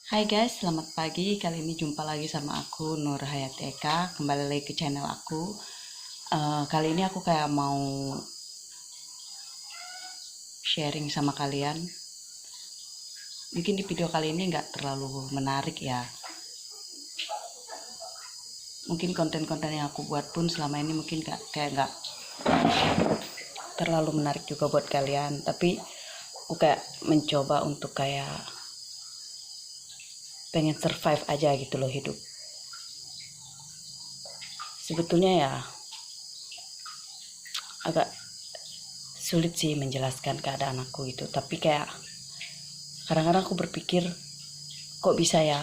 Hai guys, selamat pagi. Kali ini jumpa lagi sama aku Nur Hayati Eka. Kembali lagi ke channel aku. Kali ini aku kayak mau sharing sama kalian. Mungkin di video kali ini nggak terlalu menarik ya. Mungkin konten-konten yang aku buat pun selama ini mungkin kayak nggak terlalu menarik juga buat kalian. Tapi aku kayak mencoba untuk kayak pengen survive aja gitu loh hidup. Sebetulnya ya agak sulit sih menjelaskan keadaan aku gitu. Tapi kayak kadang-kadang aku berpikir kok bisa ya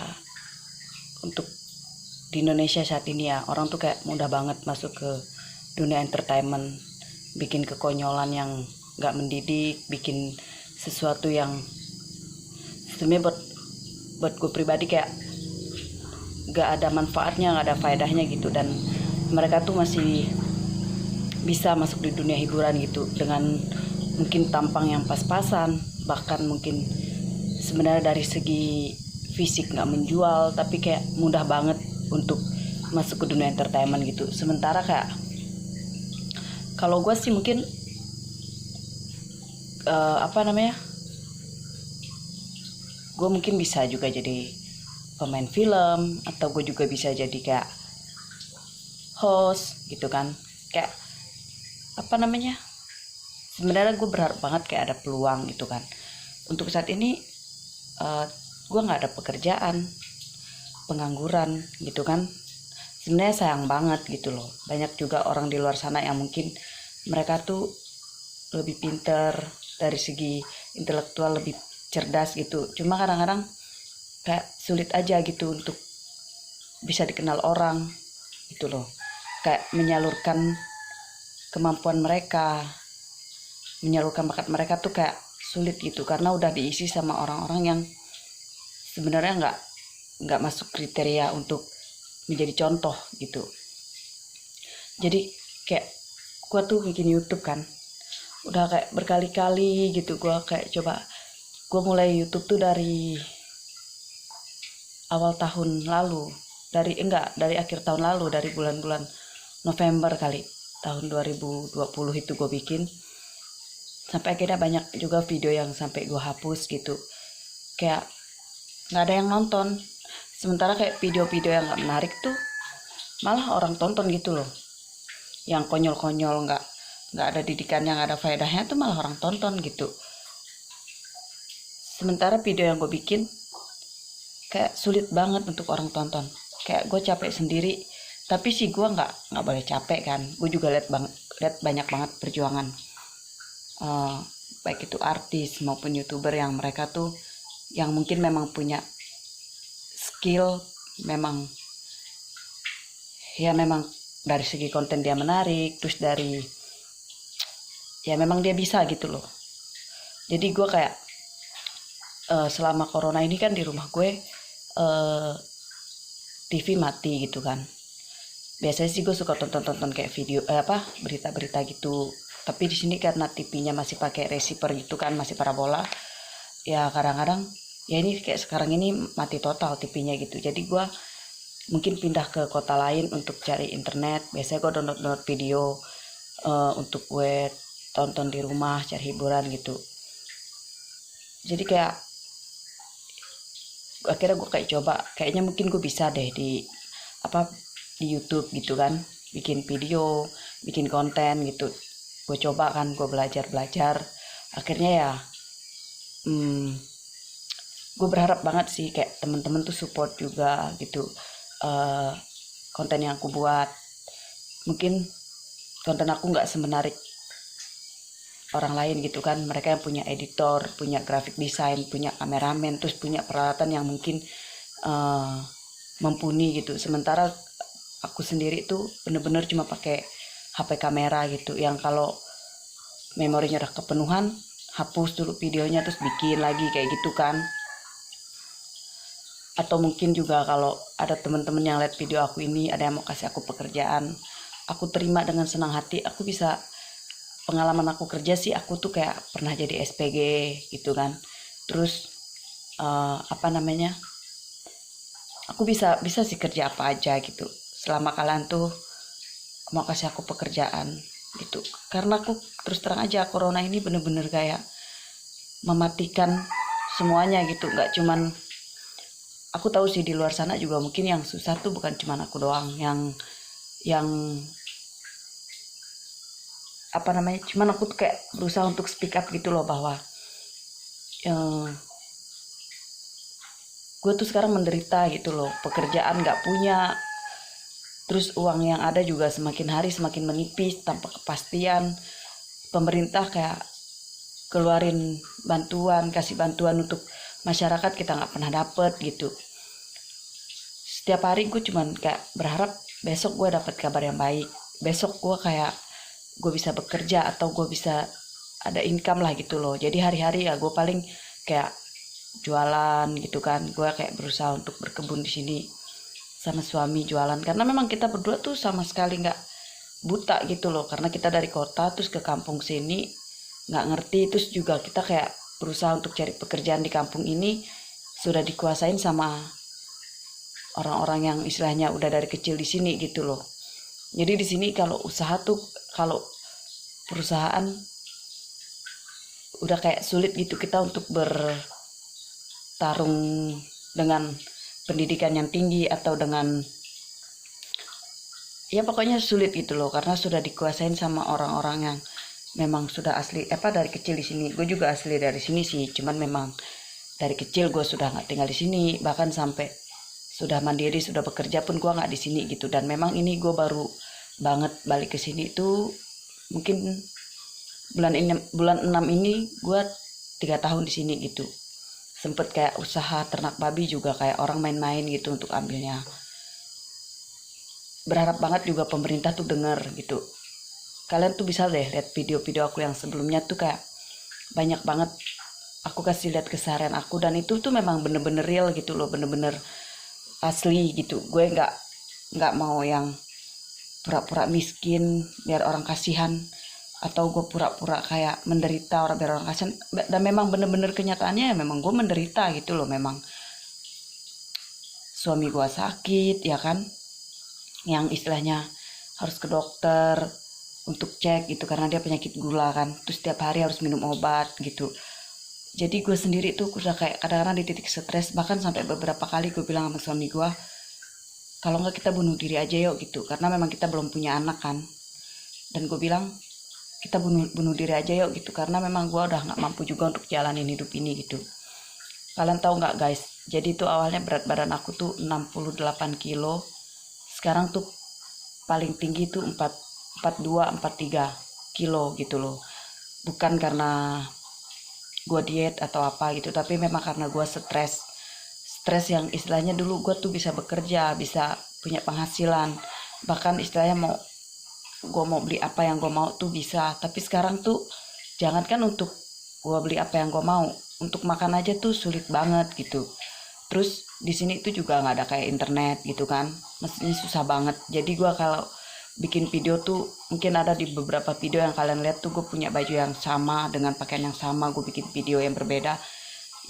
untuk di Indonesia saat ini ya orang tuh kayak mudah banget masuk ke dunia entertainment, bikin kekonyolan yang nggak mendidik, bikin sesuatu yang sebenarnya buat gue pribadi kayak nggak ada manfaatnya, nggak ada faedahnya gitu. Dan mereka tuh masih bisa masuk di dunia hiburan gitu dengan mungkin tampang yang pas-pasan, bahkan mungkin sebenarnya dari segi fisik nggak menjual, tapi kayak mudah banget untuk masuk ke dunia entertainment gitu. Sementara kayak kalau gue sih mungkin apa namanya, gue mungkin bisa juga jadi pemain film, atau gue juga bisa jadi kayak host gitu kan. Kayak apa namanya, sebenarnya gue berharap banget kayak ada peluang gitu kan. Untuk saat ini gue nggak ada pekerjaan, pengangguran gitu kan. Sebenarnya sayang banget gitu loh. Banyak juga orang di luar sana yang mungkin mereka tuh lebih pinter dari segi intelektual, lebih cerdas gitu. Cuma kadang-kadang kayak sulit aja gitu untuk bisa dikenal orang gitu loh. Kayak menyalurkan kemampuan mereka, menyalurkan bakat mereka tuh kayak sulit gitu, karena udah diisi sama orang-orang yang sebenarnya nggak masuk kriteria untuk menjadi contoh gitu. Jadi kayak gue tuh bikin YouTube kan, udah kayak berkali-kali gitu. Gue kayak coba, gue mulai YouTube tuh dari awal tahun lalu, dari akhir tahun lalu, dari bulan-bulan November kali tahun 2020 itu gue bikin. Sampai akhirnya banyak juga video yang sampai gue hapus gitu, kayak nggak ada yang nonton. Sementara kayak video-video yang nggak menarik tuh malah orang tonton gitu loh. Yang konyol-konyol, nggak ada didikan, yang ada faedahnya tuh malah orang tonton gitu. Sementara video yang gue bikin kayak sulit banget untuk orang tonton. Kayak gue capek sendiri. Tapi sih gue nggak boleh capek kan. Gue juga lihat banyak banget perjuangan, uh, baik itu artis maupun youtuber yang mereka tuh yang mungkin memang punya skill, memang ya memang dari segi konten dia menarik, terus dari ya memang dia bisa gitu loh. Jadi gue kayak selama corona ini kan di rumah gue TV mati gitu kan. Biasanya sih gue suka tonton kayak video berita-berita gitu. Tapi di sini karena TV-nya masih pakai receiver gitu kan, masih parabola. Ya kadang-kadang ya ini kayak sekarang ini mati total TV-nya gitu. Jadi gue mungkin pindah ke kota lain untuk cari internet. Biasanya gue download video untuk gue tonton di rumah, cari hiburan gitu. Jadi kayak akhirnya gue kayak coba, kayaknya mungkin gue bisa deh di YouTube gitu kan, bikin video, bikin konten gitu. Gue coba kan, gue belajar. Akhirnya ya gue berharap banget sih kayak temen-temen tuh support juga gitu konten yang aku buat. Mungkin konten aku nggak semenarik orang lain gitu kan. Mereka yang punya editor, punya graphic design, punya kameramen, terus punya peralatan yang mungkin mumpuni gitu. Sementara aku sendiri tuh bener-bener cuma pakai HP kamera gitu, yang kalau memorinya udah kepenuhan hapus dulu videonya terus bikin lagi kayak gitu kan. Atau mungkin juga kalau ada teman-teman yang lihat video aku ini, ada yang mau kasih aku pekerjaan, aku terima dengan senang hati. Aku bisa, pengalaman aku kerja sih, aku tuh kayak pernah jadi SPG gitu kan. Terus apa namanya, aku bisa sih kerja apa aja gitu selama kalian tuh mau kasih aku pekerjaan gitu. Karena aku terus terang aja, corona ini bener-bener kayak mematikan semuanya gitu. Nggak cuman aku tahu sih, di luar sana juga mungkin yang susah tuh bukan cuman aku doang yang apa namanya, cuman aku tuh kayak berusaha untuk speak up gitu loh, bahwa gue tuh sekarang menderita gitu loh, pekerjaan nggak punya, terus uang yang ada juga semakin hari semakin menipis tanpa kepastian. Pemerintah kayak keluarin bantuan, kasih bantuan untuk masyarakat, kita nggak pernah dapet gitu. Setiap hari gue cuman kayak berharap besok gue dapet kabar yang baik, besok gue kayak gue bisa bekerja atau gue bisa ada income lah gitu loh. Jadi hari-hari ya gue paling kayak jualan gitu kan. Gue kayak berusaha untuk berkebun di sini sama suami, jualan, karena memang kita berdua tuh sama sekali nggak buta gitu loh, karena kita dari kota terus ke kampung sini nggak ngerti. Terus juga kita kayak berusaha untuk cari pekerjaan di kampung ini, sudah dikuasain sama orang-orang yang istilahnya udah dari kecil di sini gitu loh. Jadi di sini kalau usaha tuh, kalau perusahaan udah kayak sulit gitu kita untuk bertarung dengan pendidikan yang tinggi atau dengan, ya pokoknya sulit gitu loh, karena sudah dikuasain sama orang-orang yang memang sudah asli dari kecil di sini. Gue juga asli dari sini sih, cuman memang dari kecil gue sudah nggak tinggal di sini, bahkan sampai sudah mandiri, sudah bekerja pun gue nggak di sini gitu. Dan memang ini gue baru banget balik ke sini tuh mungkin bulan 6 ini gue 3 tahun di sini gitu. Sempet kayak usaha ternak babi juga, kayak orang main-main gitu untuk ambilnya. Berharap banget juga pemerintah tuh denger gitu. Kalian tuh bisa deh lihat video-video aku yang sebelumnya tuh, kayak banyak banget aku kasih lihat keseharian aku, dan itu tuh memang bener-bener real gitu loh, bener-bener asli gitu. Gue nggak mau yang pura-pura miskin biar orang kasihan, atau gue pura-pura kayak menderita biar orang kasihan. Dan memang bener-bener kenyataannya ya memang gue menderita gitu loh. Memang suami gue sakit ya kan, yang istilahnya harus ke dokter untuk cek gitu karena dia penyakit gula kan, terus setiap hari harus minum obat gitu. Jadi gue sendiri tuh udah kayak kadang-kadang di titik stres, bahkan sampai beberapa kali gue bilang sama suami gue, kalau nggak kita bunuh diri aja yuk gitu, karena memang kita belum punya anak kan. Dan gue bilang kita bunuh diri aja yuk gitu, karena memang gue udah nggak mampu juga untuk jalanin hidup ini gitu. Kalian tahu nggak guys, jadi tuh awalnya berat badan aku tuh 68 kilo, sekarang tuh paling tinggi tuh 42 43 kilo gitu loh. Bukan karena gue diet atau apa gitu, tapi memang karena gue stres yang istilahnya dulu gue tuh bisa bekerja, bisa punya penghasilan, bahkan istilahnya gue mau beli apa yang gue mau tuh bisa. Tapi sekarang tuh jangankan untuk gue beli apa yang gue mau, untuk makan aja tuh sulit banget gitu. Terus di sini tuh juga nggak ada kayak internet gitu kan, mestinya susah banget. Jadi gue kalau bikin video tuh mungkin ada di beberapa video yang kalian lihat tuh gue punya baju yang sama dengan pakaian yang sama, gue bikin video yang berbeda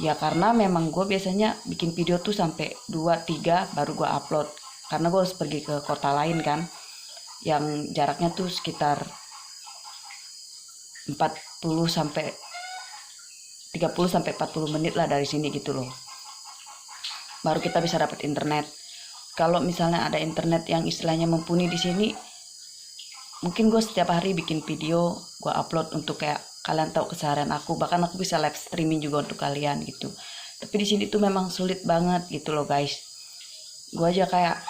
ya, karena memang gue biasanya bikin video tuh sampai 2-3 baru gue upload, karena gue harus pergi ke kota lain kan, yang jaraknya tuh sekitar 40 sampai 30 sampai 40 menit lah dari sini gitu loh, baru kita bisa dapat internet. Kalau misalnya ada internet yang istilahnya mumpuni di sini, mungkin gue setiap hari bikin video, gue upload untuk kayak kalian tahu keseharian aku, bahkan aku bisa live streaming juga untuk kalian gitu. Tapi di sini tuh memang sulit banget gitu loh guys. Gue aja kayak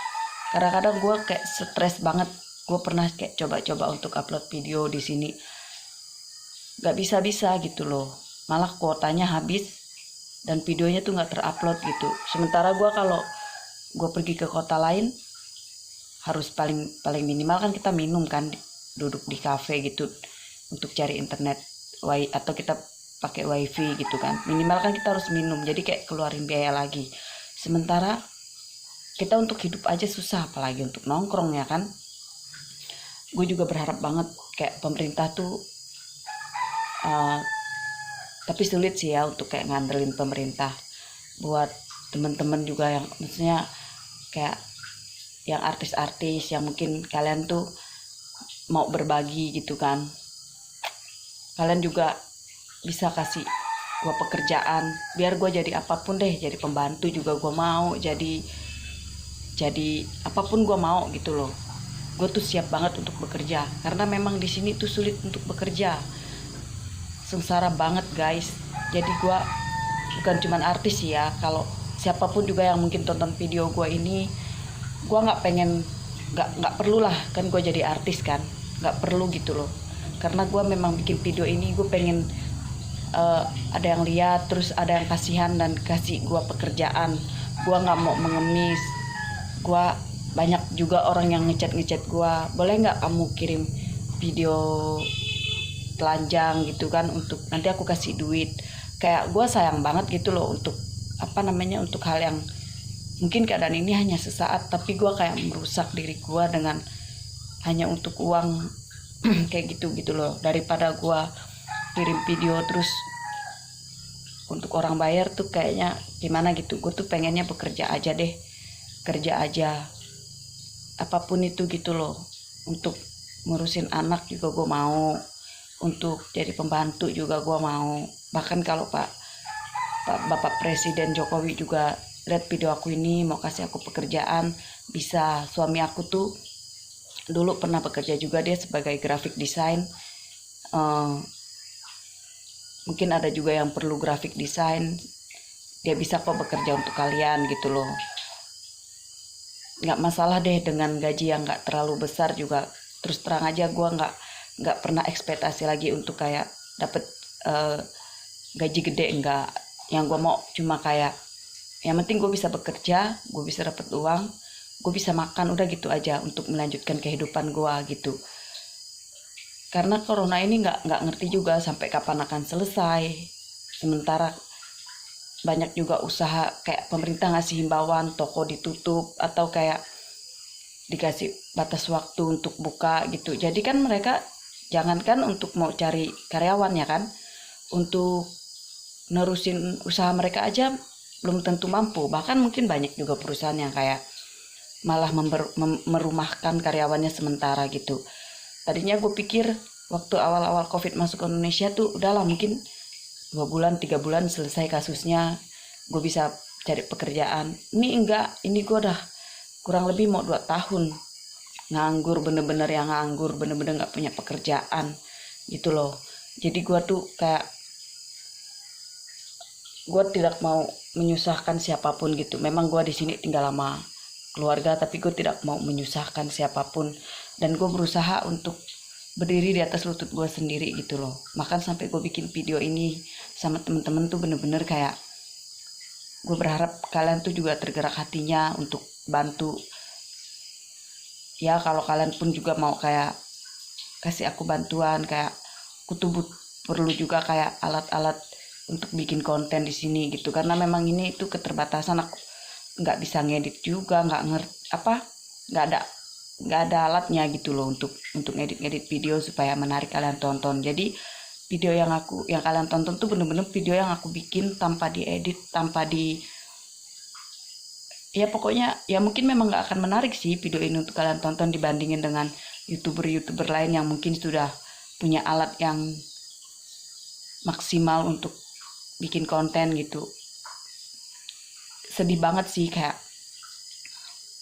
kadang-kadang gue kayak stres banget. Gue pernah kayak coba-coba untuk upload video di sini, gak bisa-bisa gitu loh, malah kuotanya habis dan videonya tuh gak terupload gitu. Sementara gue kalau gue pergi ke kota lain harus paling minimal kan kita minum kan, duduk di cafe gitu untuk cari internet atau kita pakai wifi gitu kan, minimal kan kita harus minum, jadi kayak keluarin biaya lagi. Sementara kita untuk hidup aja susah, apalagi untuk nongkrong ya kan. Gue juga berharap banget kayak pemerintah tuh tapi sulit sih ya untuk kayak ngandelin pemerintah buat teman-teman juga yang maksudnya kayak yang artis-artis yang mungkin kalian tuh mau berbagi gitu kan. Kalian juga bisa kasih gue pekerjaan, biar gue jadi apapun deh, jadi pembantu juga gue mau, jadi apapun gue mau gitu loh. Gue tuh siap banget untuk bekerja, karena memang di sini tuh sulit untuk bekerja, sengsara banget guys. Jadi gue bukan cuman artis ya, kalau siapapun juga yang mungkin tonton video gue ini, gue nggak pengen, nggak perlu lah kan gue jadi artis kan, nggak perlu gitu loh. Karena gue memang bikin video ini gue pengen ada yang lihat, terus ada yang kasihan dan kasih gue pekerjaan. Gue nggak mau mengemis. Gue banyak juga orang yang ngechat gue, boleh nggak kamu kirim video telanjang gitu kan, untuk nanti aku kasih duit. Kayak gue sayang banget gitu loh untuk untuk hal yang mungkin keadaan ini hanya sesaat, tapi gue kayak merusak diri gue dengan hanya untuk uang kayak gitu loh. Daripada gue kirim video terus untuk orang bayar tuh kayaknya gimana gitu. Gue tuh pengennya bekerja aja deh, kerja aja apapun itu gitu loh. Untuk ngurusin anak juga gue mau, untuk jadi pembantu juga gue mau. Bahkan kalau Bapak Presiden Jokowi juga lihat video aku ini mau kasih aku pekerjaan, bisa. Suami aku tuh dulu pernah bekerja juga, dia sebagai graphic design. Mungkin ada juga yang perlu graphic design, dia bisa kok bekerja untuk kalian gitu loh. Nggak masalah deh dengan gaji yang nggak terlalu besar juga. Terus terang aja gue nggak pernah ekspektasi lagi untuk kayak dapet gaji gede, enggak. Yang gue mau cuma kayak yang penting gue bisa bekerja, gue bisa dapet uang, gue bisa makan, udah gitu aja untuk melanjutkan kehidupan gue gitu. Karena corona ini nggak ngerti juga sampai kapan akan selesai. Sementara banyak juga usaha kayak pemerintah ngasih himbauan toko ditutup atau kayak dikasih batas waktu untuk buka gitu. Jadi kan mereka jangankan untuk mau cari karyawan ya kan, untuk nerusin usaha mereka aja belum tentu mampu. Bahkan mungkin banyak juga perusahaan yang kayak malah merumahkan karyawannya sementara gitu. Tadinya gue pikir waktu awal-awal COVID masuk ke Indonesia tuh udahlah mungkin 2 bulan 3 bulan selesai kasusnya, gue bisa cari pekerjaan. Ini enggak, ini gue udah kurang lebih mau 2 tahun nganggur, bener-bener yang nganggur, bener-bener gak punya pekerjaan gitu loh. Jadi gue tuh kayak gue tidak mau menyusahkan siapapun gitu. Memang gue di sini tinggal sama keluarga, tapi gue tidak mau menyusahkan siapapun, dan gue berusaha untuk berdiri di atas lutut gue sendiri gitu loh. Makan sampai gue bikin video ini sama temen-temen tuh bener-bener kayak gue berharap kalian tuh juga tergerak hatinya untuk bantu ya. Kalau kalian pun juga mau kayak kasih aku bantuan, kayak aku tuh perlu juga kayak alat-alat untuk bikin konten di sini gitu. Karena memang ini itu keterbatasan, aku nggak bisa ngedit juga, nggak ada alatnya gitu loh untuk ngedit video supaya menarik kalian tonton. Jadi video yang kalian tonton tuh bener-bener video yang aku bikin tanpa diedit, ya pokoknya ya mungkin memang nggak akan menarik sih video ini untuk kalian tonton dibandingin dengan youtuber lain yang mungkin sudah punya alat yang maksimal untuk bikin konten gitu. Sedih banget sih, kayak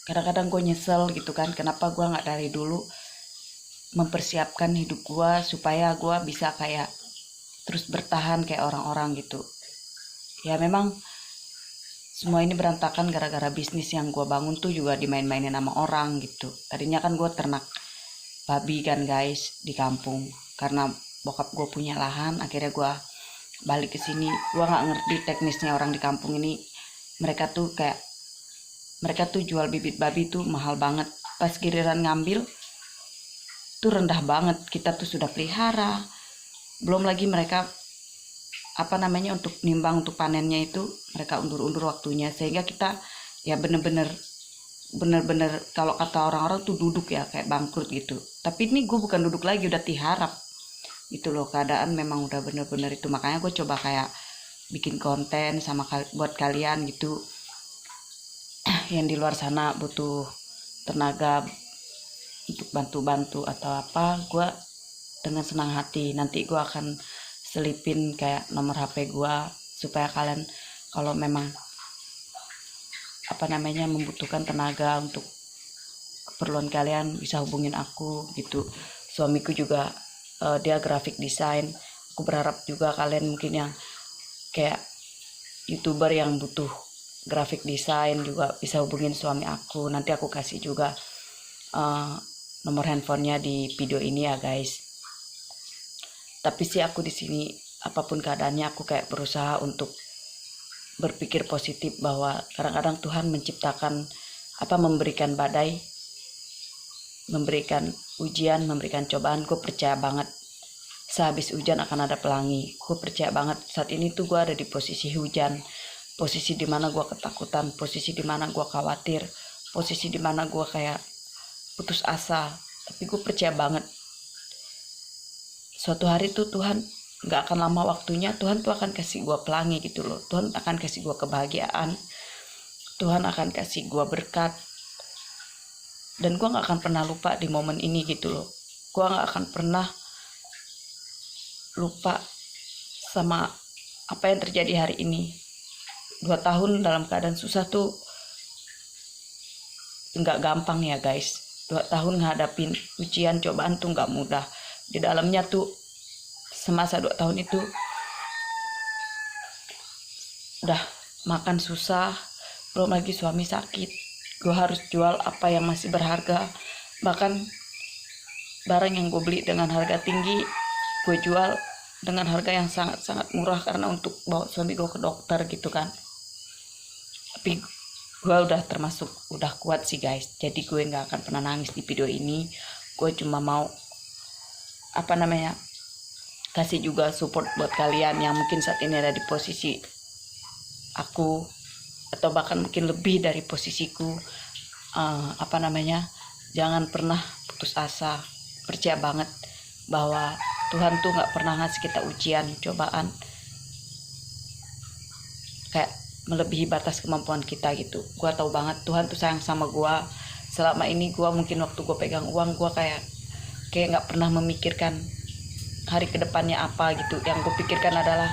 kadang-kadang gue nyesel gitu kan, kenapa gue nggak dari dulu mempersiapkan hidup gue supaya gue bisa kayak terus bertahan kayak orang-orang gitu. Ya memang semua ini berantakan gara-gara bisnis yang gue bangun tuh juga dimain-mainin sama orang gitu. Tadinya kan gue ternak babi kan guys di kampung, karena bokap gue punya lahan, akhirnya gue balik ke sini. Gue nggak ngerti teknisnya orang di kampung ini. Mereka tuh jual bibit babi tuh mahal banget. Pas giliran ngambil tuh rendah banget. Kita tuh sudah pelihara. Belum lagi mereka untuk nimbang untuk panennya itu mereka undur-undur waktunya, sehingga kita ya bener-bener kalau kata orang-orang tuh duduk ya, kayak bangkrut gitu. Tapi ini gue bukan duduk lagi, udah tiharap gitu loh. Keadaan memang udah bener-bener itu. Makanya gue coba kayak bikin konten sama buat kalian gitu. yang di luar sana butuh tenaga untuk bantu-bantu atau apa, gue dengan senang hati nanti gue akan selipin kayak nomor HP gue, supaya kalian kalau memang membutuhkan tenaga untuk keperluan kalian bisa hubungin aku gitu. Suamiku juga dia graphic design. Aku berharap juga kalian mungkin yang kayak YouTuber yang butuh graphic design juga bisa hubungin suami aku. Nanti aku kasih juga nomor handphonenya di video ini ya guys. Tapi sih aku di sini apapun keadaannya aku kayak berusaha untuk berpikir positif, bahwa kadang-kadang Tuhan menciptakan memberikan badai, memberikan ujian, memberikan cobaan. Gue percaya banget sehabis hujan akan ada pelangi. Gue percaya banget saat ini tuh gue ada di posisi hujan, posisi dimana gue ketakutan, posisi dimana gue khawatir, posisi dimana gue kayak putus asa. Tapi gue percaya banget suatu hari tuh Tuhan gak akan lama waktunya, Tuhan tuh akan kasih gue pelangi gitu loh. Tuhan akan kasih gue kebahagiaan, Tuhan akan kasih gue berkat, dan gue gak akan pernah lupa di momen ini gitu loh. Gue gak akan pernah lupa sama apa yang terjadi hari ini. 2 tahun dalam keadaan susah tuh gak gampang ya guys. 2 tahun ngadapin ujian cobaan tuh gak mudah. Di dalamnya tuh semasa 2 tahun itu udah makan susah, belum lagi suami sakit. Gue harus jual apa yang masih berharga, bahkan barang yang gue beli dengan harga tinggi gue jual dengan harga yang sangat-sangat murah karena untuk bawa suami gue ke dokter gitu kan. Tapi gue udah kuat sih guys, jadi gue nggak akan pernah nangis di video ini. Gue cuma mau kasih juga support buat kalian yang mungkin saat ini ada di posisi aku, atau bahkan mungkin lebih dari posisiku. Jangan pernah putus asa. Percaya banget bahwa Tuhan tuh gak pernah ngasih kita ujian, cobaan kayak melebihi batas kemampuan kita gitu. Gue tahu banget Tuhan tuh sayang sama gue. Selama ini gue mungkin waktu gue pegang uang, gue kayak gak pernah memikirkan hari kedepannya apa gitu. Yang gue pikirkan adalah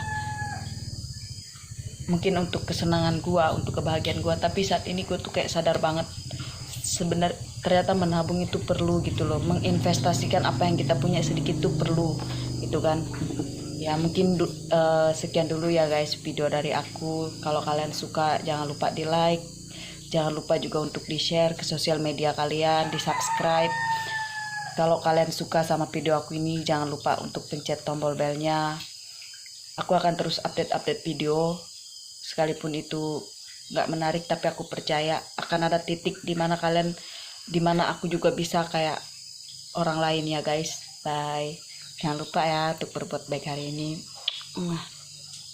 mungkin untuk kesenangan gue, untuk kebahagiaan gue. Tapi saat ini gue tuh kayak sadar banget sebenarnya ternyata menabung itu perlu gitu loh. Menginvestasikan apa yang kita punya sedikit tuh perlu gitu kan. Ya mungkin sekian dulu ya guys video dari aku. Kalau kalian suka jangan lupa di like, jangan lupa juga untuk di share ke sosial media kalian, di subscribe. Kalau kalian suka sama video aku ini jangan lupa untuk pencet tombol belnya. Aku akan terus update video, sekalipun itu gak menarik, tapi aku percaya akan ada titik dimana aku juga bisa kayak orang lain ya guys. Bye. Jangan lupa ya untuk berbuat baik hari ini.